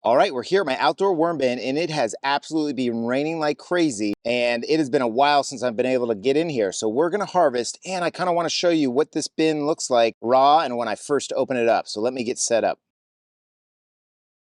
All right, we're here at my outdoor worm bin, and it has absolutely been raining like crazy, and it has been a while since I've been able to get in here. So we're gonna harvest, and I kind of want to show you what this bin looks like raw and when I first open it up. So let me get set up.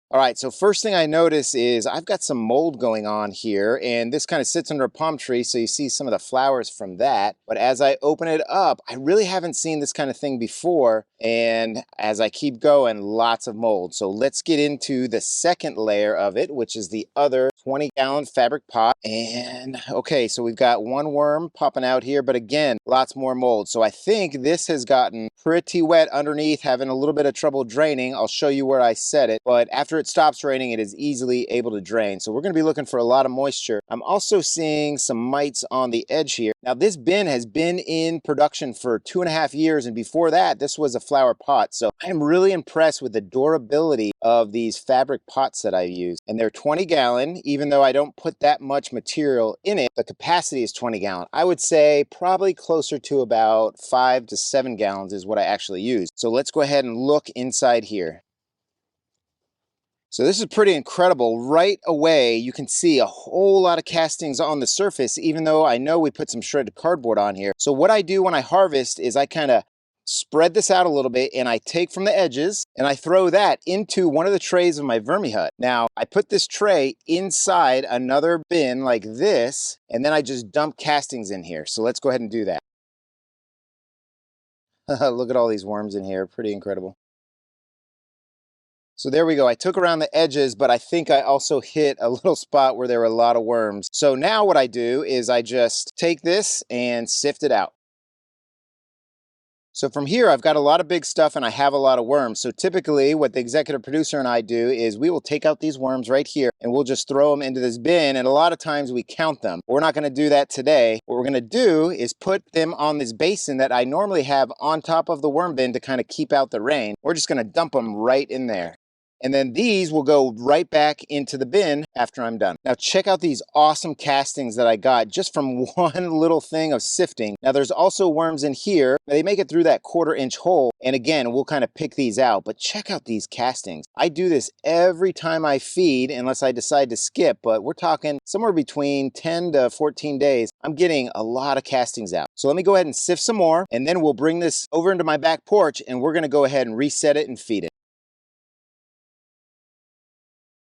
All right, so first thing I notice is I've got some mold going on here, and this kind of sits under a palm tree, so you see some of the flowers from that. But as I open it up, I really haven't seen this kind of thing before, and as I keep going, lots of mold. So let's get into the second layer of it, which is the other 20-gallon fabric pot. And okay, so we've got one worm popping out here, but again, lots more mold. So I think this has gotten pretty wet underneath, having a little bit of trouble draining. I'll show you where I set it, but after it stops raining, it is easily able to drain. So we're going to be looking for a lot of moisture. I'm also seeing some mites on the edge here. Now this bin has been in production for 2.5 years, and before that, this was a flower pot. So I'm really impressed with the durability of these fabric pots that I've used. And they're 20-gallon, even though I don't put that much material in it. The capacity is 20-gallon. I would say probably closer to about 5 to 7 gallons is what I actually use. So let's go ahead and look inside here. So this is pretty incredible. Right away, you can see a whole lot of castings on the surface, even though I know we put some shredded cardboard on here. So what I do when I harvest is I kind of spread this out a little bit, and I take from the edges and I throw that into one of the trays of my VermiHut. Now, I put this tray inside another bin like this, and then I just dump castings in here. So let's go ahead and do that. Look at all these worms in here, pretty incredible. So there we go. I took around the edges, but I think I also hit a little spot where there were a lot of worms. So now what I do is I just take this and sift it out. So from here, I've got a lot of big stuff and I have a lot of worms. So typically what the executive producer and I do is we will take out these worms right here and we'll just throw them into this bin. And a lot of times we count them. We're not going to do that today. What we're going to do is put them on this basin that I normally have on top of the worm bin to kind of keep out the rain. We're just going to dump them right in there. And then these will go right back into the bin after I'm done. Now check out these awesome castings that I got just from one little thing of sifting. Now there's also worms in here. They make it through that 1/4 inch hole. And again, we'll kind of pick these out, but check out these castings. I do this every time I feed unless I decide to skip, but we're talking somewhere between 10 to 14 days. I'm getting a lot of castings out. So let me go ahead and sift some more, and then we'll bring this over into my back porch and we're gonna go ahead and reset it and feed it.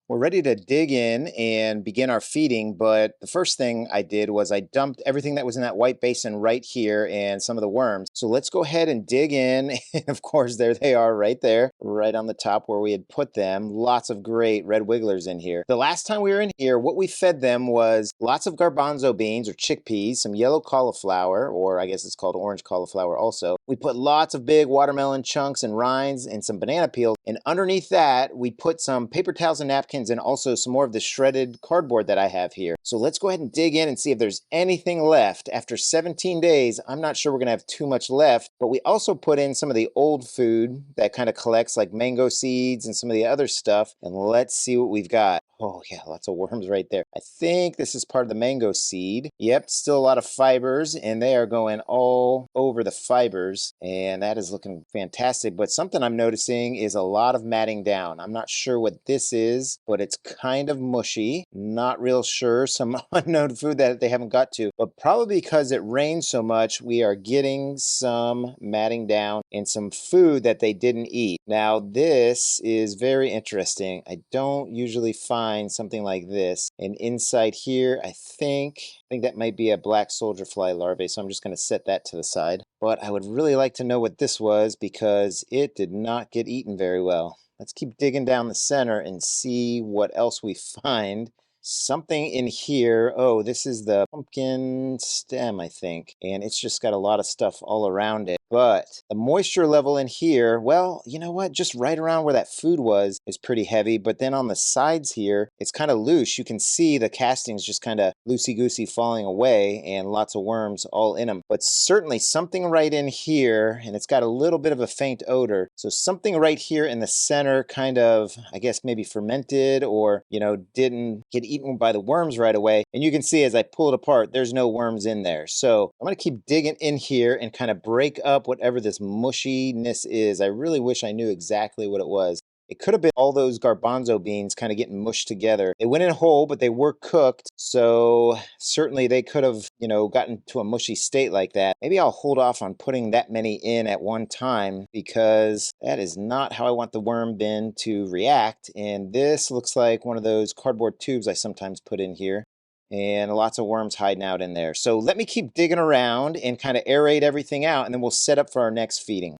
We're ready to dig in and begin our feeding, but the first thing I did was I dumped everything that was in that white basin right here and some of the worms. So let's go ahead and dig in. And of course, there they are right there, right on the top where we had put them. Lots of great red wigglers in here. The last time we were in here, what we fed them was lots of garbanzo beans or chickpeas, some yellow cauliflower, or I guess it's called orange cauliflower also. We put lots of big watermelon chunks and rinds and some banana peels. And underneath that, we put some paper towels and napkins and also some more of the shredded cardboard that I have here. So let's go ahead and dig in and see if there's anything left. After 17 days, I'm not sure we're gonna have too much left, but we also put in some of the old food that kind of collects like mango seeds and some of the other stuff. And let's see what we've got. Oh yeah, lots of worms right there. I think this is part of the mango seed. Yep, still a lot of fibers and they are going all over the fibers and that is looking fantastic. But something I'm noticing is a lot of matting down. I'm not sure what this is, but it's kind of mushy. Not real sure. Some unknown food that they haven't got to, but probably because it rains so much, we are getting some matting down and some food that they didn't eat. Now this is very interesting. I don't usually find something like this. And inside here, I think that might be a black soldier fly larvae. So I'm just going to set that to the side. But I would really like to know what this was because it did not get eaten very well. Let's keep digging down the center and see what else we find. Something in here. Oh, this is the pumpkin stem, I think. And it's just got a lot of stuff all around it. But the moisture level in here, well, you know what? Just right around where that food was is pretty heavy. But then on the sides here, it's kind of loose. You can see the castings just kind of loosey-goosey falling away and lots of worms all in them. But certainly something right in here, and it's got a little bit of a faint odor. So something right here in the center kind of, I guess maybe fermented or, you know, didn't get eaten by the worms right away. And you can see as I pull it apart, there's no worms in there. So I'm going to keep digging in here and kind of break up whatever this mushiness is. I really wish I knew exactly what it was. It could have been all those garbanzo beans kind of getting mushed together. They went in whole, but they were cooked. So certainly they could have, gotten to a mushy state like that. Maybe I'll hold off on putting that many in at one time because that is not how I want the worm bin to react. And this looks like one of those cardboard tubes I sometimes put in here. And lots of worms hiding out in there. So let me keep digging around and kind of aerate everything out, and then we'll set up for our next feeding.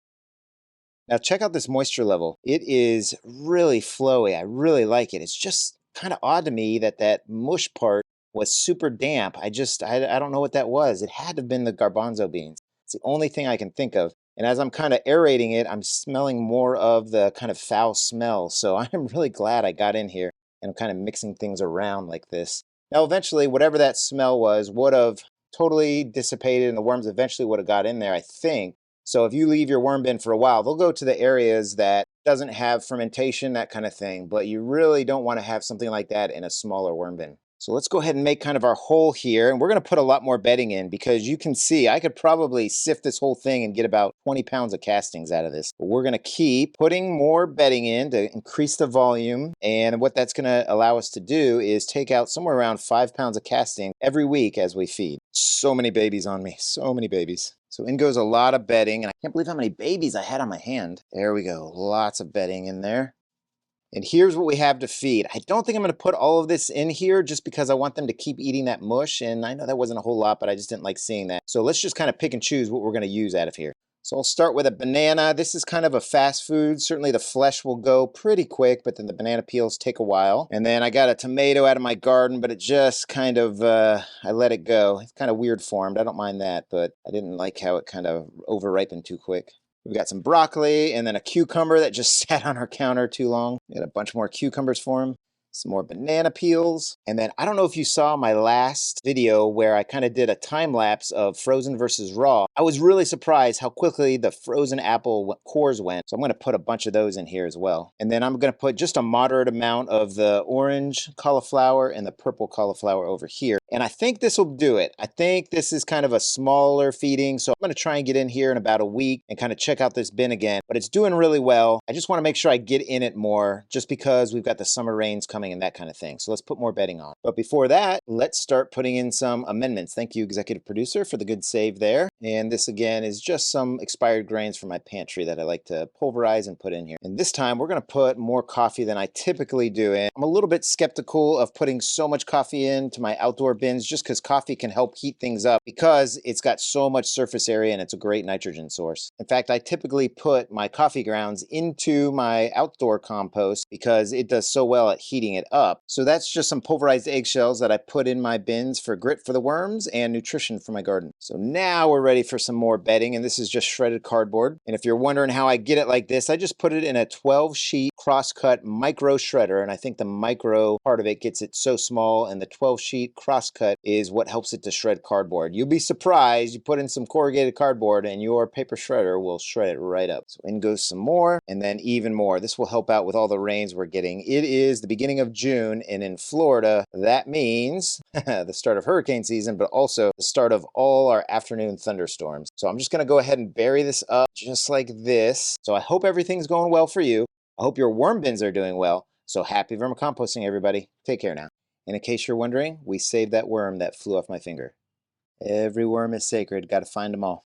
Now check out this moisture level. It is really flowy. I really like it. It's just kind of odd to me that that mush part was super damp. I don't know what that was. It had to have been the garbanzo beans. It's the only thing I can think of. And as I'm kind of aerating it, I'm smelling more of the kind of foul smell. So I'm really glad I got in here and I'm kind of mixing things around like this. Now, eventually, whatever that smell was would have totally dissipated and the worms eventually would have got in there, I think. So if you leave your worm bin for a while, they'll go to the areas that doesn't have fermentation, that kind of thing. But you really don't want to have something like that in a smaller worm bin. So let's go ahead and make kind of our hole here. And we're going to put a lot more bedding in because you can see I could probably sift this whole thing and get about 20 pounds of castings out of this. But we're going to keep putting more bedding in to increase the volume. And what that's going to allow us to do is take out somewhere around 5 pounds of casting every week as we feed. So many babies on me, so many babies. So in goes a lot of bedding. And I can't believe how many babies I had on my hand. There we go, lots of bedding in there. And here's what we have to feed. I don't think I'm going to put all of this in here just because I want them to keep eating that mush. And I know that wasn't a whole lot, but I just didn't like seeing that. So let's just kind of pick and choose what we're going to use out of here. So I'll start with a banana. This is kind of a fast food. Certainly the flesh will go pretty quick, but then the banana peels take a while. And then I got a tomato out of my garden, but it just kind of, I let it go. It's kind of weird formed. I don't mind that, but I didn't like how it kind of over-ripened too quick. We've got some broccoli and then a cucumber that just sat on our counter too long. We got a bunch more cucumbers for him. Some more banana peels. And then I don't know if you saw my last video where I kind of did a time lapse of frozen versus raw. I was really surprised how quickly the frozen apple cores went. So I'm going to put a bunch of those in here as well. And then I'm going to put just a moderate amount of the orange cauliflower and the purple cauliflower over here. And I think this will do it. I think this is kind of a smaller feeding. So I'm going to try and get in here in about a week and kind of check out this bin again. But it's doing really well. I just want to make sure I get in it more just because we've got the summer rains coming and that kind of thing. So let's put more bedding on. But before that, let's start putting in some amendments. Thank you, executive producer, for the good save there. And this again is just some expired grains from my pantry that I like to pulverize and put in here. And this time we're going to put more coffee than I typically do in. I'm a little bit skeptical of putting so much coffee into my outdoor bins just because coffee can help heat things up because it's got so much surface area and it's a great nitrogen source. In fact, I typically put my coffee grounds into my outdoor compost because it does so well at heating it up. So that's just some pulverized eggshells that I put in my bins for grit for the worms and nutrition for my garden. So now we're ready for some more bedding, and this is just shredded cardboard. And if you're wondering how I get it like this, I just put it in a 12-sheet crosscut micro shredder, and I think the micro part of it gets it so small, and the 12-sheet crosscut is what helps it to shred cardboard. You'll be surprised, you put in some corrugated cardboard and your paper shredder will shred it right up. So in goes some more, and then even more. This will help out with all the rains we're getting. It is the beginning of June, and in Florida, that means the start of hurricane season, but also the start of all our afternoon thunderstorms. So I'm just going to go ahead and bury this up just like this. So I hope everything's going well for you. I hope your worm bins are doing well. So happy vermicomposting, everybody. Take care now. And in case you're wondering, we saved that worm that flew off my finger. Every worm is sacred. Got to find them all.